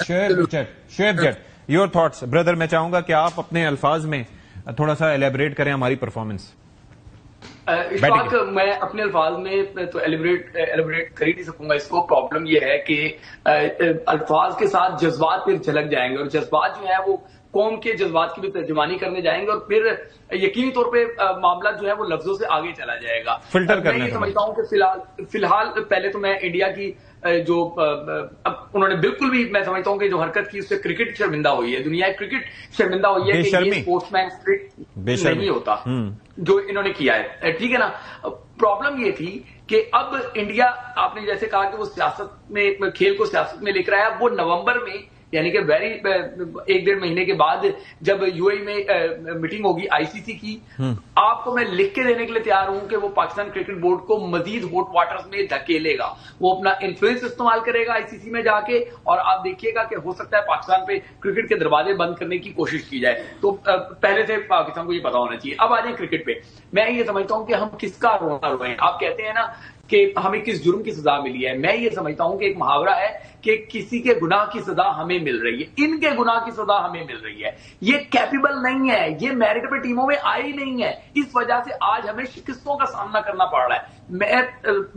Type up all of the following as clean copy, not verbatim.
Shoaib Jatt, your thoughts brother. मैं चाहूंगा कि आप अपने अल्फाज में थोड़ा सा एलेबरेट करें हमारी परफॉर्मेंस। इशफाक, मैं अपने अल्फाज में तो एलिब्रेट कर ही नहीं सकूंगा इसको। प्रॉब्लम यह है कि अल्फाज के साथ जज्बात फिर झलक जाएंगे और जज्बात जो है वो कौम के जज्बात की भी तर्जुमानी करने जाएंगे और फिर यकीनी तौर पे मामला जो है वो लफ्जों से आगे चला जाएगा। फिल्टर करने मैं ये समझता हूँ कि फिलहाल पहले तो मैं इंडिया की जो अब उन्होंने बिल्कुल भी, मैं समझता हूँ कि जो हरकत की उससे क्रिकेट शर्मिंदा हुई है, दुनिया क्रिकेट शर्मिंदा हुई है कि ये स्पोर्ट्समैन स्पिरिट नहीं होता जो इन्होंने किया है। ठीक है ना। प्रॉब्लम ये थी कि अब इंडिया, आपने जैसे कहा कि वो सियासत में, खेल को सियासत में लेकर आया। वो नवंबर में यानी कि एक डेढ़ महीने के बाद जब यूएई में मीटिंग होगी आईसीसी की, आपको मैं लिख के देने के लिए तैयार हूं कि वो पाकिस्तान क्रिकेट बोर्ड को मजीद हॉट वाटर्स में धकेलेगा। वो अपना इन्फ्लुएंस इस्तेमाल करेगा आईसीसी में जाके और आप देखिएगा कि हो सकता है पाकिस्तान पे क्रिकेट के दरवाजे बंद करने की कोशिश की जाए। तो पहले से पाकिस्तान को ये पता होना चाहिए। अब आ जाए क्रिकेट पे। मैं ये समझता हूं कि हम किसका रोना रोए। आप कहते हैं ना कि हमें किस जुर्म की सजा मिली है। मैं ये समझता हूं कि एक मुहावरा है कि किसी के गुनाह की सजा हमें मिल रही है, इनके गुनाह की सजा हमें मिल रही है। ये कैपेबल नहीं है, ये मेरिट पे टीमों में आई नहीं है, इस वजह से आज हमें शिकस्तों का सामना करना पड़ रहा है।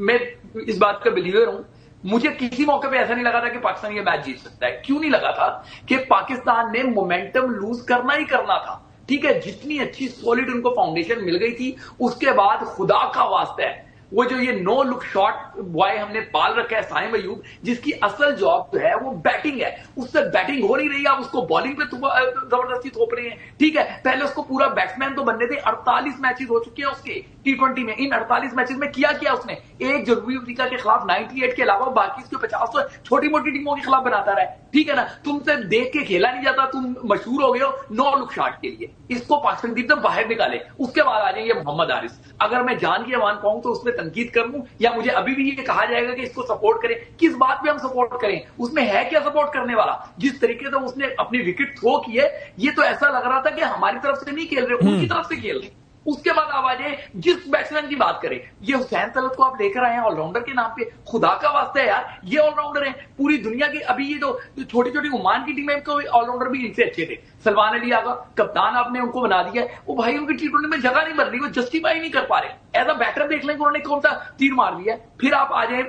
मैं इस बात का बिलीवर हूं। मुझे किसी मौके पे ऐसा नहीं लगा था कि पाकिस्तान ये मैच जीत सकता है। क्यों नहीं लगा था? कि पाकिस्तान ने मोमेंटम लूज करना ही करना था। ठीक है, जितनी अच्छी सॉलिड उनको फाउंडेशन मिल गई थी, उसके बाद खुदा का वास्ता है वो जो ये नो लुक शॉट बॉय हमने पाल रखा है साइम अयूब, जिसकी असल जॉब जो है वो बैटिंग है, उससे बैटिंग हो नहीं रही, आप उसको बॉलिंग पे जबरदस्ती थोप रहे हैं। ठीक है, पहले उसको पूरा बैट्समैन तो बनने थे। 48 मैचेस हो चुके हैं उसके T20 में। इन 48 मैचेस में किया उसने? एक जनूबी अफ्रीका के खिलाफ 98 के अलावा बाकी उसके 50 तो छोटी मोटी टीमों के खिलाफ बनाता रहा है। ठीक है ना। तुमसे देख के खेला नहीं जाता, तुम मशहूर हो गए हो नो लुक शॉट के लिए। इसको पाकिस्तान टीम से बाहर निकाले। उसके बाद आ जाएंगे मोहम्मद हारिस। अगर मैं जान के मान पाऊं तो उसमें तनकीद कर लूं या मुझे अभी भी ये कहा जाएगा कि इसको सपोर्ट करें। किस बात पे हम सपोर्ट करें? उसमें है क्या सपोर्ट करने वाला? जिस तरीके से उसने अपनी विकेट थ्रो की है, ये तो ऐसा लग रहा था कि हमारी तरफ से नहीं खेल रहे, उनकी तरफ से खेल रहे। उसके बाद आवाजें, जिस बैट्समैन की बात करें, ये हुसैन तलत को आप लेकर आए हैं ऑलराउंडर के नाम पे। खुदा का वास्ता है यार, ये ऑलराउंडर है पूरी दुनिया की। अभी ये जो छोटी छोटी ओमान की टीम है, ऑलराउंडर भी इनसे अच्छे थे। सलमान अली आगा कप्तान आपने उनको बना दिया है, वो भाई उनकी T20 में जगह नहीं बन रही, वो जस्टिफाई नहीं कर पा रहे। एज अ बैटर देख लेंगे उन्होंने कौन सा तीर मार दिया। फिर आप आ जाए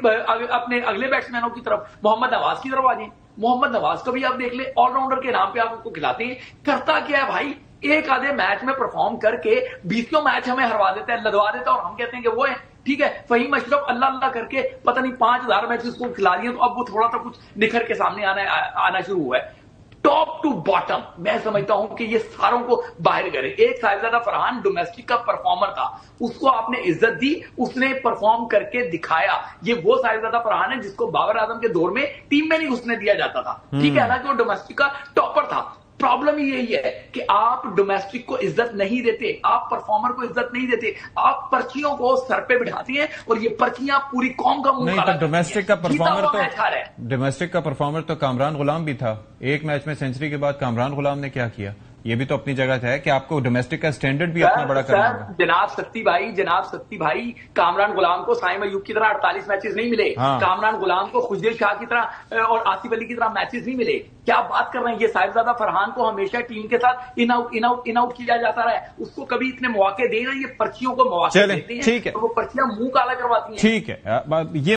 अपने अगले बैट्समैनों की तरफ, मोहम्मद नवाज की तरफ आ जाए। मोहम्मद नवाज को भी आप देख ले, ऑलराउंडर के नाम पे आप उनको खिलाते हैं। करता क्या है भाई? एक आधे मैच में परफॉर्म करके 20 मैच हमें हरवा देता है, लदवा देता है और हम कहते हैं कि वो है। ठीक है, फहीम अशरफ अल्लाह अल्लाह करके पता नहीं 5000 मैच उसको खिला दिए, तो अब वो थोड़ा सा कुछ निखर के सामने आना शुरू हुआ है। टॉप टू बॉटम मैं समझता हूं कि ये सारों को बाहर करे। एक साहिबजादा फरहान डोमेस्टिक का परफॉर्मर था, उसको आपने इज्जत दी, उसने परफॉर्म करके दिखाया। ये वो साहिबजादा फरहान है जिसको बाबर आजम के दौर में टीम में नहीं घुसने दिया जाता था। ठीक है, हालांकि वो डोमेस्टिक का टॉपर था। प्रॉब्लम यही है कि आप डोमेस्टिक को इज्जत नहीं देते, आप परफॉर्मर को इज्जत नहीं देते, आप पर्चियों को सर पे बिठाते हैं और ये पर्चियां पूरी कौम का मुंह नहीं। तो डोमेस्टिक का परफॉर्मर तो कामरान गुलाम भी था। एक मैच में सेंचुरी के बाद कामरान गुलाम ने क्या किया, ये भी तो अपनी जगह है कि आपको डोमेस्टिक का स्टैंडर्ड भी अपना बड़ा करना है। जनाब सत्ती भाई, कामरान गुलाम को साइम अयूब की तरह 48 मैचेस नहीं मिले। हाँ। कामरान गुलाम को खुशदिल शाह की तरह और आसिफ अली की तरह मैचेस नहीं मिले। क्या बात कर रहे हैं? ये साहिबजादा फरहान को हमेशा टीम के साथ इन आउट किया जाता रहा है, उसको कभी इतने मौके देना, ये पर्चियों को मौके देते हैं, ठीक है, तो वो पर्चियां मुंह काला करवाती हैं। ठीक है, ये